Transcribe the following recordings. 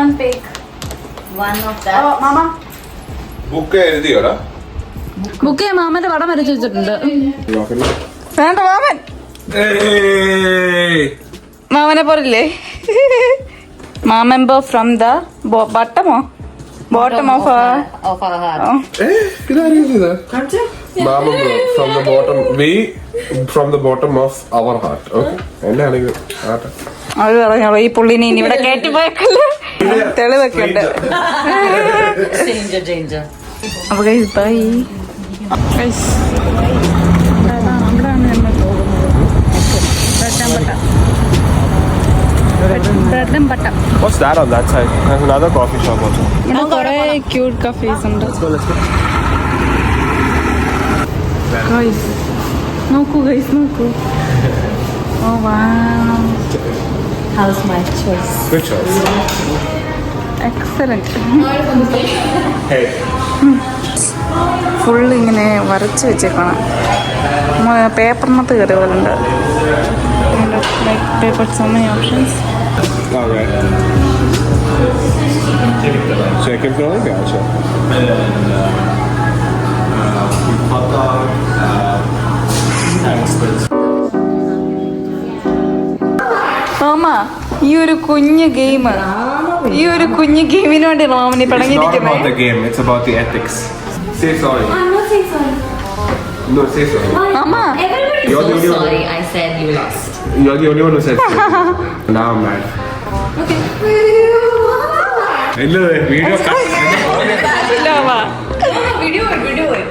one pick. One of that. Oh, Mama. Book എഴുതിയോടാ? Book ചെയ്യാൻ മാമന്റെ പടം വരച്ചു വെച്ചിട്ടുണ്ട്. വേണ്ട മാമൻ. മാമനെ പോരില്ലേ? മാമൻ ഫ്രം ദ ബട്ടമോ bottom of our heart. Mama from the bottom. We from the bottom of our heart. Okay. എന്നാണെങ്കിൽ അവര് പറഞ്ഞോളൂ ഈ പുള്ളിനെ ഇനി ഇവിടെ കയറ്റി പോയക്കല്ലേ. തെളിവൊക്കെ ഉണ്ട്. Danger. അപ്പൊ ഗൈസ് ബൈ. ഗൈസ് അവിടെയാണ് നമ്മൾ പോകുന്നത്. ബ്രെഡും ബട്ട. What's that on that side? There's another coffee shop also. ഇവിടെ കുറെ ക്യൂട്ട് കഫേസ് ഉണ്ട്. ഗൈസ് നോക്കൂ ഗൈസ് നോക്കൂ. Oh wow. How's my choice? Good choice. Excellent. Hey. Full ഇങ്ങനെ വരച്ച് വെച്ചേക്കണം. പേപ്പറിനകത്ത് കയറി പോലുണ്ട്. Paper so many options. Alright. Chicken filling? Gotcha. മാമ ഈ ഒരു കുഞ്ഞു ഗെയിം ഗെയിമിന് വേണ്ടി മാമനി It's not about പടങ്ങിയിരിക്കുന്നത്. the game, it's about the ethics. Say sorry. I'm not saying sorry. No, say sorry. Mama Everybody You're the so only one. sorry. I said you lost. You're the only one who said sorry. Now I'm mad. Okay. Hello, video. Video it.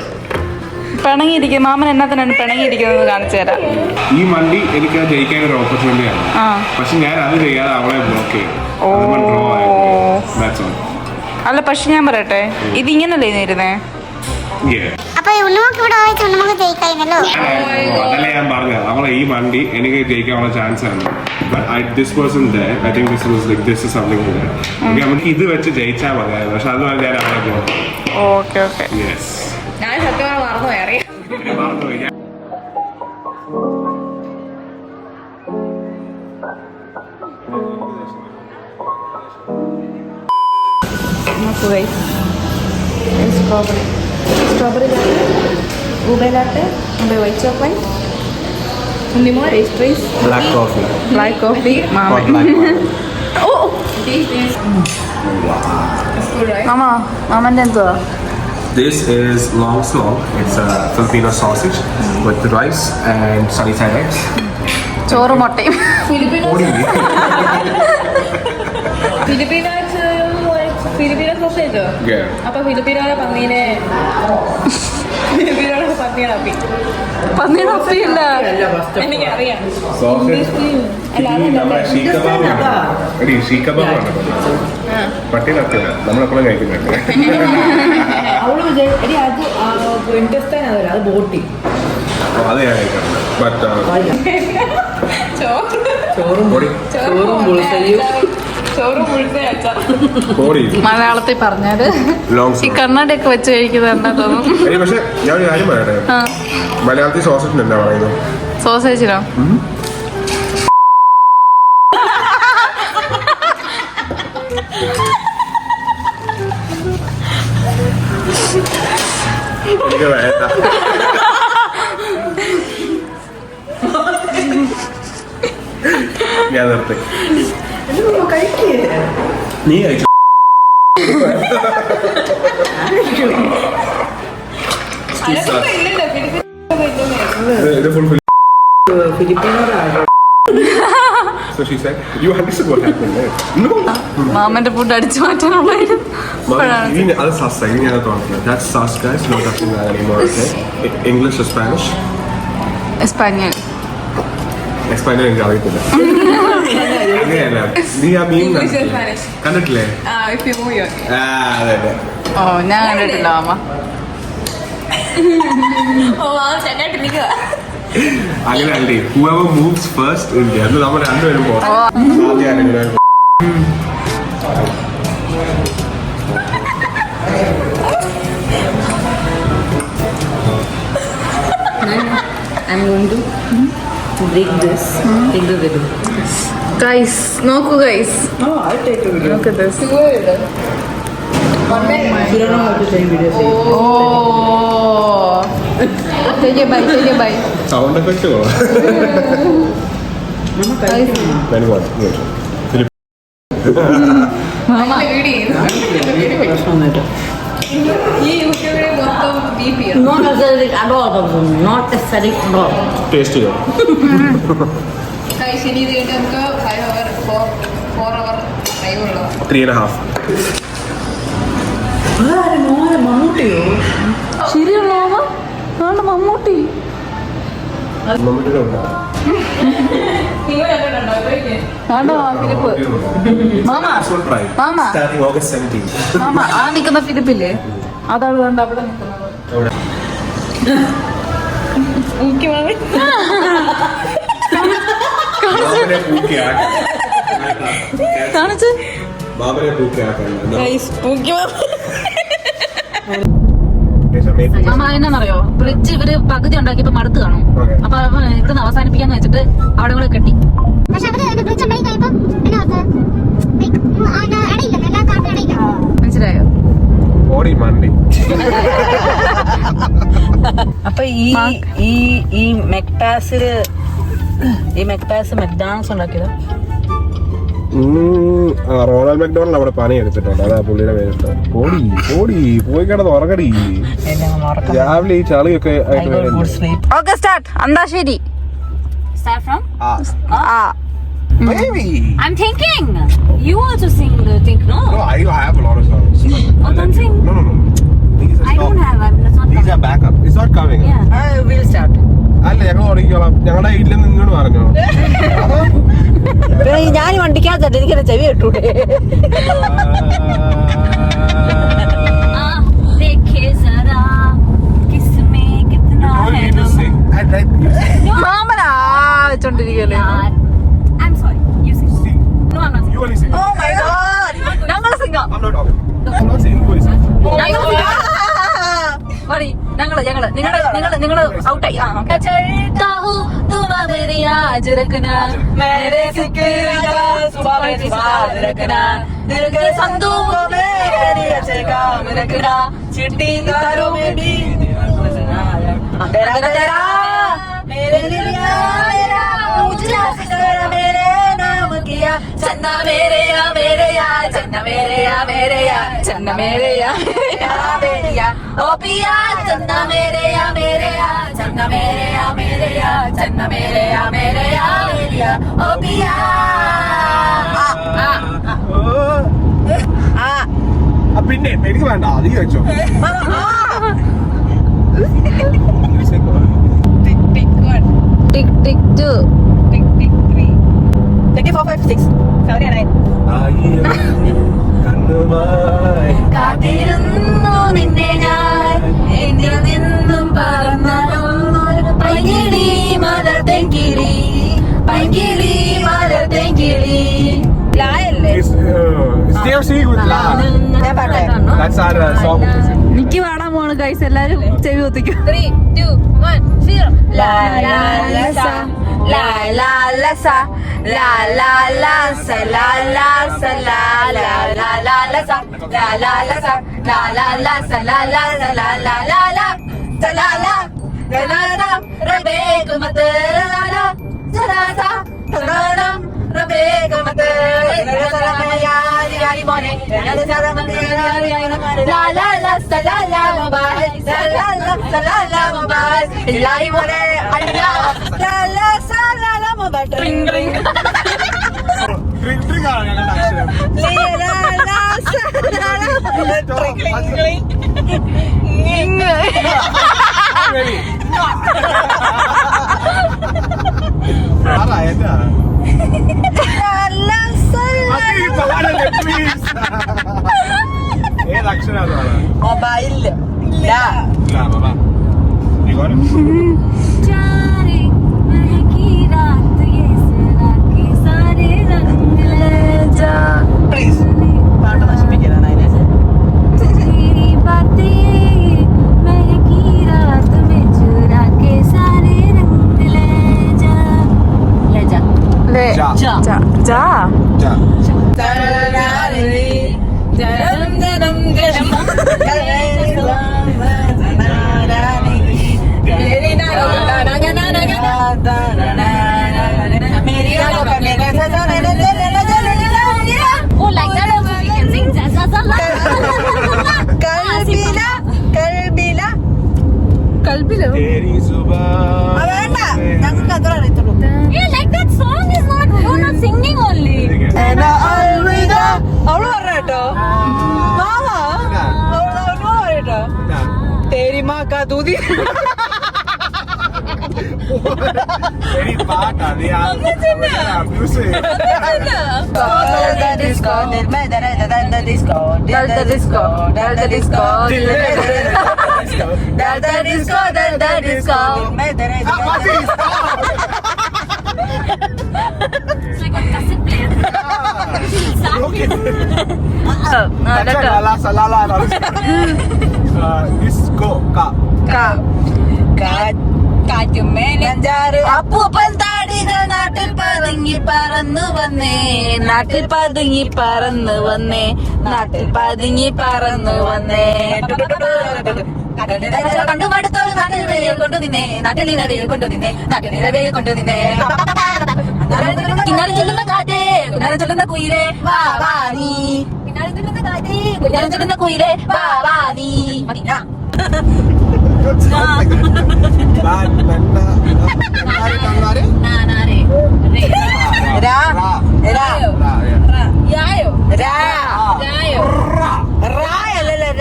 പിണങ്ങിയിരിക്കും. മാമൻ എന്നാത്തിനാണ് പിണങ്ങിയിരിക്കുന്നത് കാണിച്ചു തരാം. ഈ മണ്ടി എനിക്ക് ജയിക്കാൻ ഒരു ഓപ്പർച്യൂണിറ്റിയാണ്. ആ പക്ഷെ ഞാൻ അത് ചെയ്യാതെ അവളെ ബ്ലോക്ക് ചെയ്യും. അല്ല പക്ഷെ ഞാൻ പറയട്ടെ ഇതിങ്ങനല്ലേ ഇരുന്നേ. അപ്പൊ ഉണ്ണുമൊക്കെ ഇവിടെ വായിച്ച് ഉണ്ണുമൊക്കെ ജയിക്കായിരുന്നല്ലോ. അതല്ലേ ഞാൻ പറഞ്ഞത്, അവളെ ഈ മണ്ടി എനിക്ക് ജയിക്കാനുള്ള ചാൻസ് ആണ്. This person I think this was like this is something നമുക്ക് ഇത് വെച്ച് ജയിച്ചാൽ മതിയായിരുന്നു. പക്ഷെ അതുപോലെ ഞാൻ അവളെ ബ്ലോക്ക്. Okay okay. യെസ് ഞാൻ സത്യമായി മറന്നുപോയി അറിയാം. മറന്നുപോയി. നോക്കൂ guys. Strawberry latte, ube latte, white chocolate, Unnimol pastries, black coffee മാമൻ. മാമൻ്റെ എന്തുവാ? This is long slong. It's a Filipino sausage with rice and sunny side eggs. ചോറ് മുട്ടയും. Filipino sausage. Yeah. അപ്പൊ ഫിലിപ്പീനോടെ പന്നീനെ പന്നിയുടെ ഒപ്പിയില്ല. എനിക്കറിയാം. Sausage. പട്ടിയിലത്തില്ല നമ്മളെപ്പോഴും കഴിക്കുന്നുണ്ട്. അവള് എടി അത് ഇൻട്രസ്റ്റ് അത് ബോട്ടി അത് ഞാൻ കഴിക്കാറുണ്ട്. ബട്ട് ചോറും മലയാളത്തിൽ പറഞ്ഞാല് ഈ കണ്ണടയൊക്കെ വെച്ച് കഴിക്കുന്നതെന്നാ തോന്നും. പക്ഷെ ഞാൻ ഒരു കാര്യം പറയട്ടെ, മലയാളത്തിൽ സോസേജിന് എന്താ പറയുന്നത്? സോസേജിനോ? എനിക്ക് വേണ്ട. ഞാൻ നിർത്തി. നീ കഴിച്ചു. ഇത് full So she said, you understood what happened, right? No. മാമന്റെ ഫുഡ് അടിച്ചു മാറ്റാനുള്ളതായിരുന്നു. That's sus. That's sus, guys. No touching that anymore, okay? English or Spanish? Spaniel. Spanish എനിക്ക് അറിയത്തില്ല. അങ്ങനെയല്ല, നീ ആ മീൻ കണ്ടിട്ടില്ലേ? അതെ. ഓ ഞാൻ കണ്ടിട്ടില്ല മാമ. അങ്ങനെയല്ലേ, whoever moves first in there. അത് നമ്മൾ രണ്ടുപേരും പോകാം. I'm going to break this in the video. Guys നോക്കൂ guys Oh, I'll take a video. look at this You don't know how to take videos. oh take a bite sound effect Mama, mama പ്രശ്നമൊന്നുമില്ല. Not necessarily at all. Not necessarily at all. Taste ചെയ്യോ? 3.5. അതാരെ മോനെ മമ്മൂട്ടിയോ? ശരിയാണോ mama Mammootty മമ്മൂട്ടിയുടെ ഉണ്ടോ? ആണോ Philip mama mama Starting August 17. Mama ആ നിൽക്കുന്ന ഫിലിപ്പില്ലേ അതാണ് കണ്ട് അവിടെ നിൽക്കുന്നത് എവിടെ? ബാബനെ പൂക്കിയാക്കി. കാണിച്ച് ബാബനെ പൂക്കിയാക്കണ്ട. മാമ എന്നാന്നറിയോ ബ്രിഡ്ജ് ഇവര് പകുതി ഉണ്ടാക്കിയപ്പോ മടുത്ത് കാണും Okay. അപ്പൊ ഇവിടുന്ന് അവസാനിപ്പിക്കാന്ന് വെച്ചിട്ട് അവിടെ കൂടെ കെട്ടി പക്ഷെ അവര് ബ്രിഡ്ജ് ഉണ്ടായി കഴിയുമ്പോ അതിനകത്ത് അടയില്ല എല്ലാ കാട്ടും അടയില്ല. മനസ്സിലായോ ഓടി മണ്ടി. അപ്പൊ ഈ മെക്പാസ് മെക്ഡോണൾഡ്സ് ഉണ്ടാക്കിയത് റോണാൾഡ് മെക്ഡോണൽഡ് അവിടെ പണി എടുത്തിട്ടുണ്ട്. അതാ പുള്ളിയുടെ പേരിട്ട്. പോയി കിടന്ന് ഉറങ്ങടി. രാവിലെ ഈ ചളിയൊക്കെ ആയിട്ട് വരുന്നത്. Okay start Antakshari Start from? ആ Maybe. I'm thinking. You also sing the thing, no? No, I have a lot of songs. Oh, don't sing. No. These are I don't have. That's not These coming. are backup. It's not coming. Yeah. Will start. അല്ല ഞങ്ങൾ തുടങ്ങിക്കോളാം. ഞങ്ങളുടെ ഇല്ലെന്ന് നിന്നോട് പറഞ്ഞോ. ഞാൻ വണ്ടിക്കകത്തല്ല എനിക്കെന്നെ ചെവി കേട്ടൂടെ. देखे जरा किसमें कितना You है need to नमक. sing. I like music. മാമനാ വെച്ചോണ്ടിരിക്കല്ലേ यार, I'm sorry. You sing. Sing. No, I'm not. You only sing. Oh my god ഞങ്ങള് സിംഗം I'm not talking. I'm not singing. You only sing. നിങ്ങള് ഔട്ടായി चलता हूँ तुम मेरी आज रखना मेरे फिक्र का सुबह में याद रखना दिल के संदूकों में मेरी अच्छे काम रखना चिट्ठी तारों में भी तेरा तेरा मेरे दिल का मेरा उजला सितारा मेरे नाम किया चन्ना मेरे या चन्ना मेरे या चन्ना मेरे या ओ पिया चन्ना मेरे या चन्ना मेरे या चन्ना मेरे या ओ पिया പിന്നെ എനിക്ക് വേണ്ട അധികം വെച്ചോ. टिक टिक 2 टिक टिक 3 टिक 4 5 6 7 8 കാത്തിരുന്നു നിന്നെ ഞാൻ എന്നിൽ നിന്നും പറന്നൊരു പൈങ്കിളി മലർത്തെങ്കിളി ലായല്ലേ Stay sing with La. That's our song. എനിക്ക് പാടാൻ പോണ് ഗൈസ് എല്ലാരും ചെവി ഒത്തിക്കും 3 2 1 0 ലാ ലാ ലാ സ ലാ ലാ ലാ സ ലാ ലാ ലാ സ ലാ ലാ സ ലാ ലാ ലാ ലാ ലാ സ ലാ ലാ ലാ സ ലാ ലാ ലാ സ ലാ ലാ ലാ ലാ ലാ ലാ ലാ സ ലാ ലാ ലാ ലാ റബേക മത് ലാ ലാ സ ലാ സ തഗണം റബേക മത് യാരി മോനെ ലാ ലാ ലാ സ ലാ ലാ മുബാരക് സ ലാ ലാ സ ലാ ലാ മുബാരക് ഇല്ലാഹി മോനെ അല്ലാ ലാ ലാ സ ലാ ലാ മുബാരക് റിംഗ് റിംഗ് Drink ആണ് ഞങ്ങളുടെ അക്ഷരം. ലാ ലാ സ ലാ ലാ Ready? ആരാ ഏതാ? അത് ഈ പാടല്ലേ, please. ഏത് അക്ഷരാണ് പാടാ? മൊബൈലില് ഇല്ല, ബാബാ. You got it? जाने महकी रात ये सरा के सारे रंग ले जा പ്ലീസ് പാട്ട് നശിപ്പിക്കലാണ് അതിനെ. तेरी बातें महकी रात में चुरा के सारे रंग ले जा Ja. Ja. जा Ja. Oh, like that also we can sing za za za la. Teri Zubaan. Yeah, like that song is not, you're not singing only. അവള് പറഞ്ഞോ പറയട്ടോ തേരിമാക്കാ തൂതി Teri പാട്ടാ നീ abuse It's like a cassette player. Disco അപ്പൂപ്പൻ താടികൾ നാട്ടിൽ പതുങ്ങി പറന്നു വന്നേ നാട്ടിൽ പതുങ്ങി പറന്നു വന്നേ നാട്ടിൽ പതുങ്ങി പറന്നു വന്നേ കണ്ടു മടുത്തോളം നാട്ടിൽ വെയിൽ കൊണ്ടു നിന്നേ നാട്ടിൽ നിലവയിൽ കൊണ്ടു നിന്നേ നാട്ടിൽ നിലവയിൽ കൊണ്ടു നിന്നേ കിന്നാരം ചൊല്ലുന്ന കാറ്റേ കിന്നാരം ചൊല്ലുന്ന കുയിലേ വാ വാ നീ കിന്നാരം ചൊല്ലുന്ന കാറ്റേ കിന്നാരം ചൊല്ലുന്ന കുയിലേ വാ വാ നീ മതി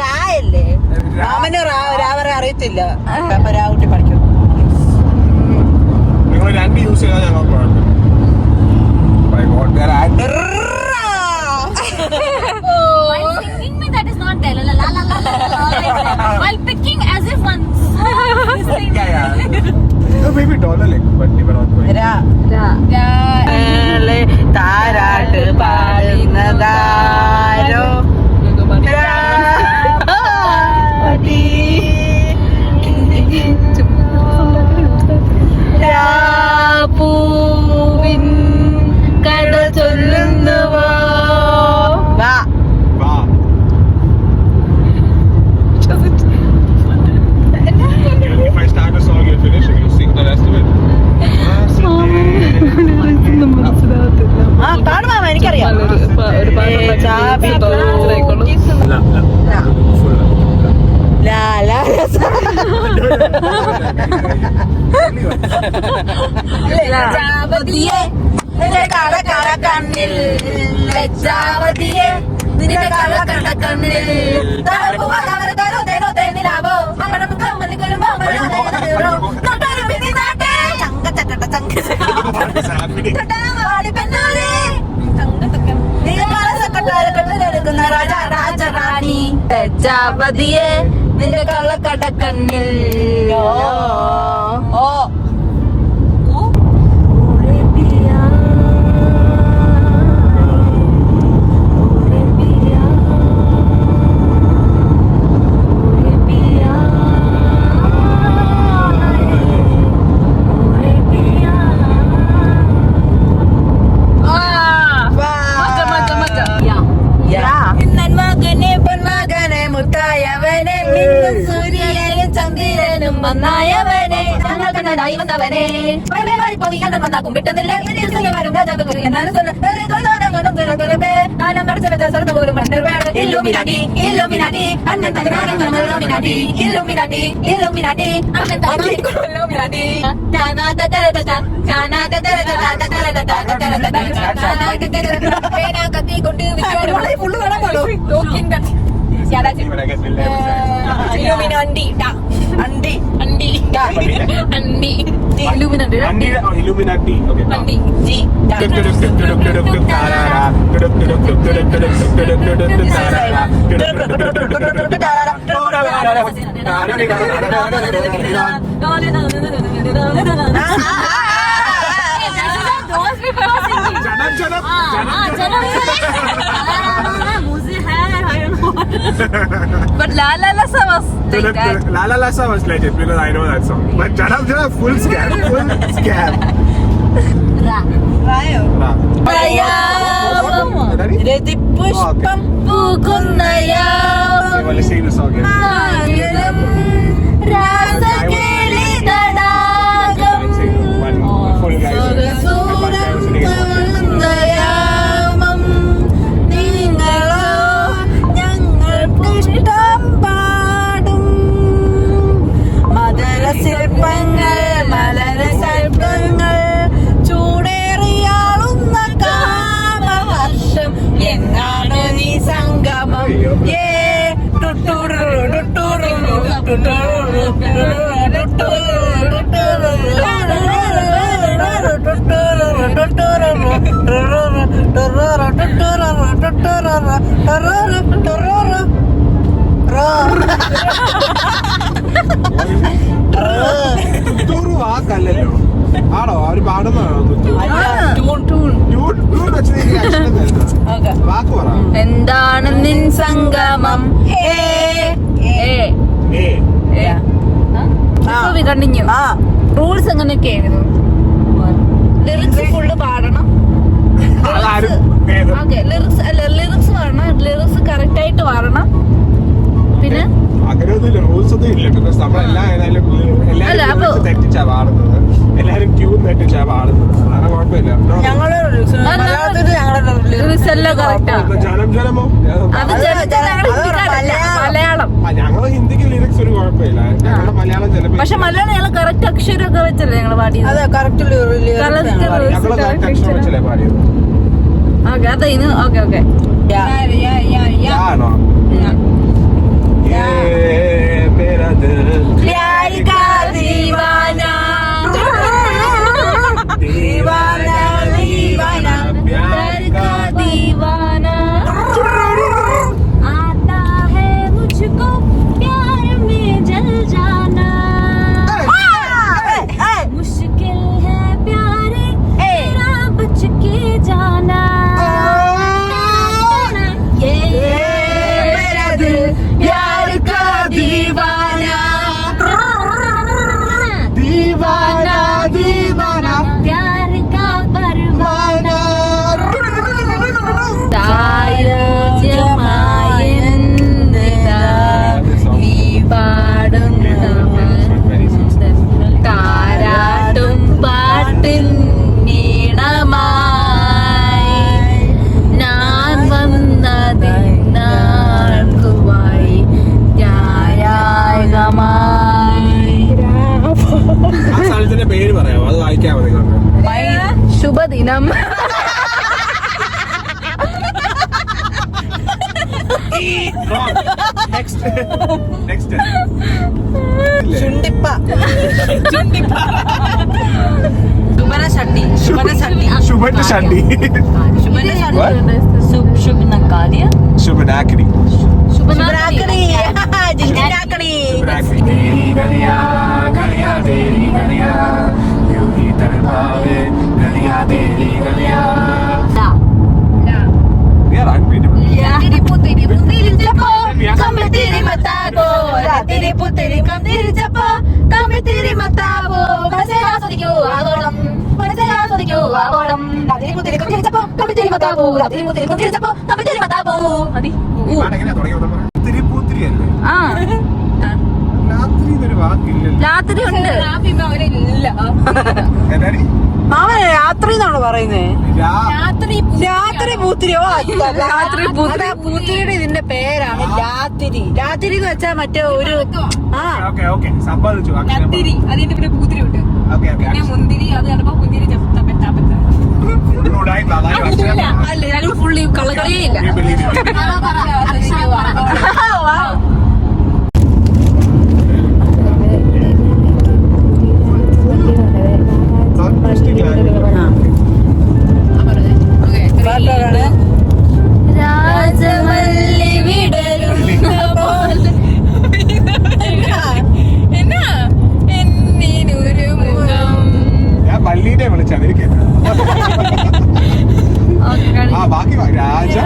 രായല്ലേ രാമന് രാവരെ അറിയത്തില്ല അപ്പൊ രാവുട്ടി പഠിക്കും നിങ്ങൾ രണ്ട് യൂസ് ചെയ്താൽ ഞങ്ങൾ While singing me, that is not there. La la la la la la. While picking as if one is singing. maybe dollar like but never not going താരാട്ട് പാടുന്നതാരോ പൂവിൻ കട ചൊല്ലുന്നുവോ വാ wow if I start a song you finish and you sing the rest of it ആ പാടുവാ എനിക്കറിയാം ലജ്ജാവതിയെ നിന്റെ കള കള കണ്ണിൽ ലജ്ജാവതിയെ നിന്റെ കള കള കണ്ണിൽ തേനിലാവോ നമ്മുടെ മുഖം മല്ലിക്കൊരുമ്പോ രാജറാണി ലജ്ജാവതിയെ നിന്റെ കള്ളക്കടക്കണ്ണിൽ ഓ മുത്തായവനെ സൂര്യനും ചന്ദ്രനും വന്നായവനെ ഞങ്ങൾ കണ്ണനായി വന്നവനെ വന്നാക്കും വിട്ടുന്നില്ല full കാണാമോ Yeah, that's it. when I get millionaires Illuminati. Andi. Andi. Andi. Illuminati. Illuminati okay Andi. G. Those people are singing. shut up मुझे है I don't know. But La La La Sa was like that. La La La Sa was legit because I know that song but Janam full scam Rathipushpam പൂക്കുന്ന യാമം രാസകേളി തടാകം യാമം നിങ്ങളോ ഞങ്ങൾക്കിഷ്ടം പാടും മധുരശില്പങ്ങൾ മലരശില്പങ്ങൾ ചൂടേറിയാളുന്ന കാമവർഷം എന്നാണ് നീ സംഗമം ഏ ടുട്ടുറു ടുട്ടുറു ടുട്ടുറു വാക്കല്ലോ ആണോ അവര് പാടുന്നതാണോ വാക്ക് പറ. എന്താണ് നിൻ സംഗമം കണ്ടിന്യൂ റൂൾസ് എങ്ങനെയൊക്കെയായിരുന്നു ലിറിക്സ് ഫുള്ള് പാടണം ഓക്കെ ലിറിക്സ് പാടണം ലിറിക്സ് കറക്റ്റ് ആയിട്ട് പാടണം പിന്നെ അങ്ങനെയൊന്നുമില്ല റൂൾസ് ഒന്നും ഇല്ല ബിക്കോസ് നമ്മളെല്ലാം ഏതായാലും അല്ല, അപ്പൊ- എല്ലാവരും തെറ്റിച്ചാ പാടുന്നത് എല്ലാരും ക്യൂ തെറ്റിച്ചാ പാടുന്നത് അങ്ങനെ കുഴപ്പമില്ല ലിറിക്സ് എല്ലാം കറക്റ്റാ ജനം ജനമോ അത് മലയാളം ഞങ്ങള് ഹിന്ദിക്ക് ലിറിക്സ് ഒരു കുഴപ്പമില്ല ഞങ്ങളുടെ മലയാളം ചിലപ്പോ പക്ഷെ മലയാളം ഞങ്ങൾ കറക്റ്റ് അക്ഷരമൊക്കെ വെച്ചല്ലേ ഞങ്ങൾ പാടിയത് ഞങ്ങള് കറക്റ്റ് അക്ഷരം വെച്ചല്ലേ പാടിയത് ഓക്കെ അതായിരുന്നു ഓക്കെ ഓക്കെ ആണോ मेरा दिल प्यार का दीवाना दीवाना दीवाना प्यार का दीवाना आता है मुझको प्यार में जल जाना मुश्किल है प्यारे तेरा बच के जाना ये मेरा दिल प्यार का दीवाना दीवाना दीवाना प्यार का परवाना താരാട്ടും പാട്ടിൻ നീണമായി ഞാൻ വന്നതിനാൾക്കുമായി ആ സ്ഥലത്തിന്റെ പേര് പറയാമോ അത് വായിക്കാൻ മതി ശുഭദിനം നെക്സ്റ്റ് നെക്സ്റ്റ് ചുണ്ടിപ്പ ശുഭന ഷട്ടി ശുഭന ഷട്ടി ശുഭൻ ഷണ്ടി ശുഭന ഷട്ടി शुभनकार्य ശുഭനാക്കിനി ശുഭനാക്കടി ജിഞ്ചിനാക്കടി Kami tiri mata ko, ratiri putiri kami japa, kami tiri mata ko, kasi aso di kyo agoram, kasi aso di kyo agoram, ratiri putiri kami japa, kami tiri mata ko, ratiri putiri kami japa, kami tiri mata ko. Adi. തിരുപ്പൂത്തിരി അല്ലേ ആ രാത്രി എന്നൊരു വാക്കില്ലല്ലോ രാത്രി ഉണ്ട് എന്നാടി മാമൻ രാത്രി എന്നാണ് പറയുന്നേ രാത്രി പൂത്തിരിയോ രാത്രി പൂത്തിരിയുടെ ഇതിന്റെ പേരാണ് രാത്രി രാത്രി എന്ന് വെച്ചാൽ മറ്റേ ഒരു ആ ഓക്കെ ഓക്കെ സമ്മതിച്ചു അതിന്റെ പിന്നെ പൂത്തിരി വിട്ട് ഓക്കെ ഓക്കെ പിന്നെ മുന്തിരി അത് കണ്ടപ്പോ മുന്തിരി അല്ല ഞങ്ങൾ ഫുള്ളി കളകളിയേ ഇല്ല രാജമല്ലി വിടരുന്ന പോലെ എന്നാ എന്നിനൊരു മുഖം ഞാൻ പള്ളീനെ വിളിച്ചത് ആ ബാക്കി രാജ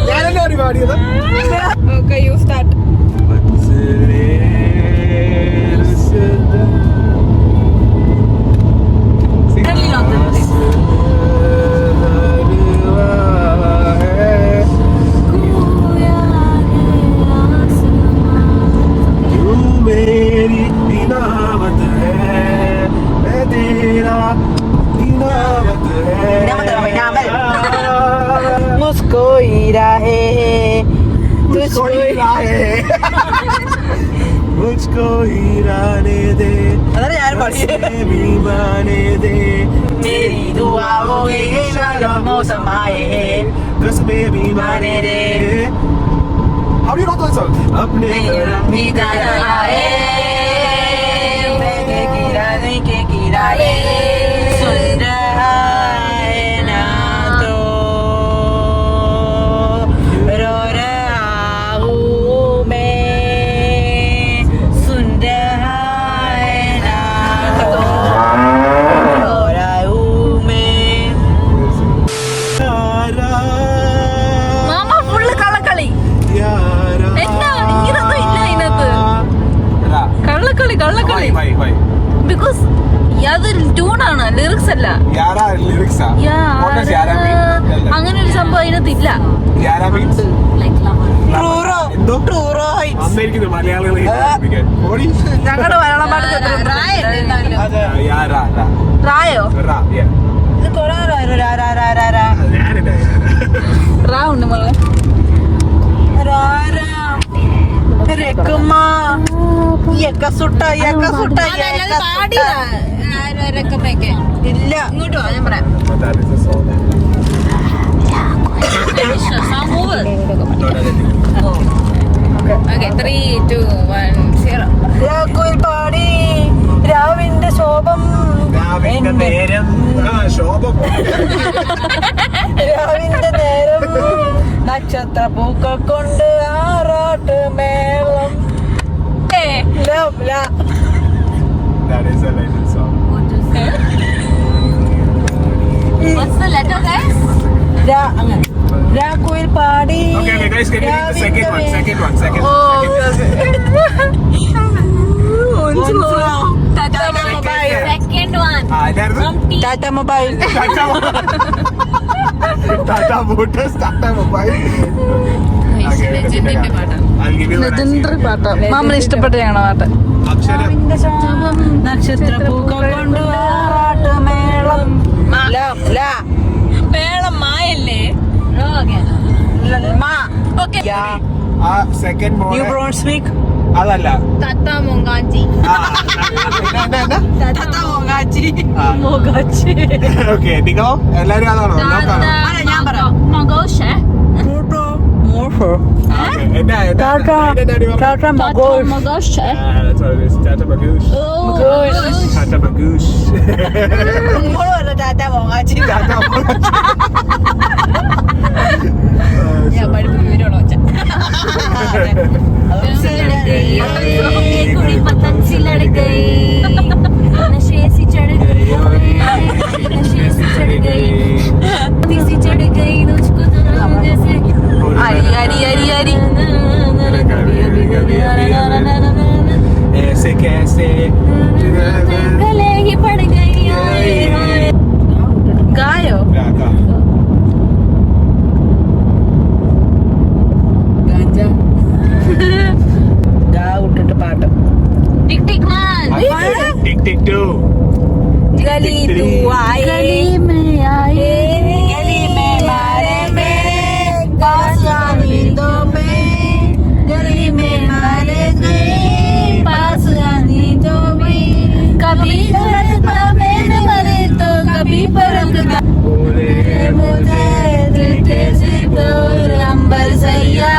ഞാനല്ലേ ഒരു പാടിയത്. Okay, you start. मुझको हीरा है तुझको मुझको हीराने दे अरे यार बीमाने दे मेरी दुआओं के मौसम आए हैं कसमें बीमाने दे. How do you know that song? अपने के किराए सुन रहा है ना तो रो रहा हूँ मैं सुन रहा है ना तो रो रहा हूँ मैं മാമ ഫുള്ള് കള്ളക്കളി. यारा എന്താണ് ഇങ്ങനൊന്നും ഇല്ല ഇതിനകത്ത്. കള്ളക്കളി കള്ളക്കളി. why ബിക്കോസ് അതൊരു ട്യൂണാണ്, ലിറിക്സ് അല്ല. यारा lyrics ah what does यारा mean? അങ്ങനെ ഒരു സംഭവം അതിനകത്ത് ഇല്ല. यारा means ട്രൂറോ എന്തോ ട്രൂറോ അമ്മയിരിക്കുന്നു മലയാളികളെ പഠിപ്പിക്കാൻ ഓടി ഞങ്ങളുടെ മലയാളം പാട്ട് यारा റായോ ra yeah ഇത് കൊറേ ഞാനില്ല റാ ഉണ്ട് മോളെ. ഇല്ല ഇങ്ങോട്ട് വാ, ഞാൻ പറയാം. that is a song Okay, 3, 2, 1, 0. രാഘുൽ പാടി രാവിന്റെ ശോഭം രാവിന്റെ നേരം ശോഭം രാവിന്റെ നേരം നക്ഷത്ര പൂക്കൾ കൊണ്ട് ആറാട്ട് മേളം that is a legend song What's the letter, guys? രാഘുൽ പാടി okay guys can you read the second one second Second one. ഇതായിരുന്നു Tata mobile Tata motors Tata mobile ലെജൻഡിന്റെ പാട്ടാണ്. I'll give you the legendary പാട്ട്. മാമന് ഇഷ്ടപ്പെട്ടതാണ് പാട്ട്. അക്ഷരം നക്ഷത്ര പൂക്കൾ കൊണ്ട് ആറാട്ട് മേളം മേളം മായല്ലേ? Okay. ആ സെക്കൻഡ് ന്യൂ മോഡ് ബ്രോൺസ്വിക് അതല്ല തത്ത മൊങ്കാച്ചി. ഓക്കെ നിങ്ങളോ എല്ലാരും അതാണോ നോക്കാണോ ഞാൻ പറയാം. Mogoshe. Tata മഗോഷ് Mogoshe. Tata Magoosh. Tata Magoosh. Tata മോങ്ങാച്ചി ഞാൻ പഠിപ്പ് വിവരമുള്ള വെച്ച. कुड़ी पतंग सी लड़ गई, नशे सी चढ़ गई, नशे सी चढ़ गई, सी चढ़ गई तुझको जैसे അരി അരി അരി അരി. ऐसे कैसे गले ही पड़ गई. ഗായോ? ഇട്ടിട്ട് പാട്ട് टिक टिक वन. टिक टिक टू गली तू आए गली में आए, गली में मारे में काशानी दो में गली में मारे में पास आनी दो में, कभी धड़कता में मरे तो कभी परखता मुझे दिल से तो अंबर सैया.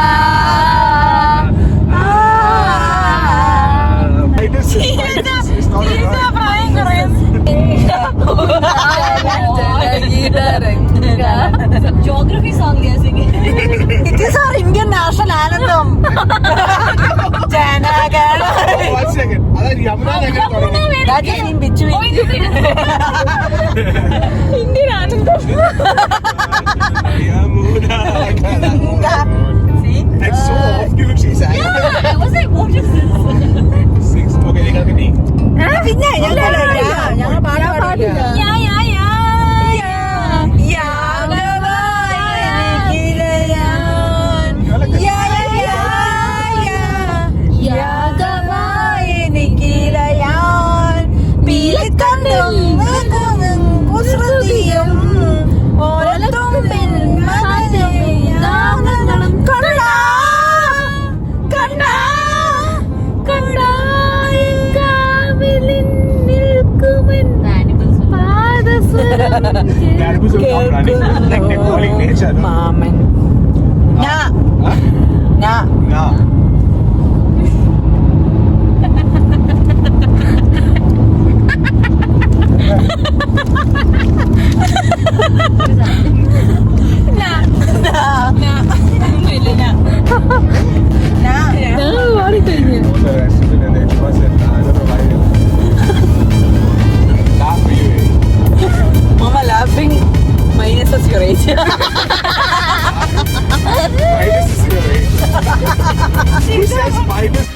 Geography song liya sige. It is our Indian national anthem. Janagar. 1 second അതായത് യമുന നഗർ തുടങ്ങി That is in between. Indian anthem. Yamuna That's so off killing saying. I was like, what is this? 6. Okay, they got the name. പിന്നെ ഞങ്ങൾ പാടാ പാടില്ല Yeah, yeah, yeah. Animals will come running like they're calling nature. No? മാമൻ Nah. All the rest of it and then was it. I don't know why. Laugh for you. മാമ ലാഫിങ് minus your age Minus is your age. Who says minus?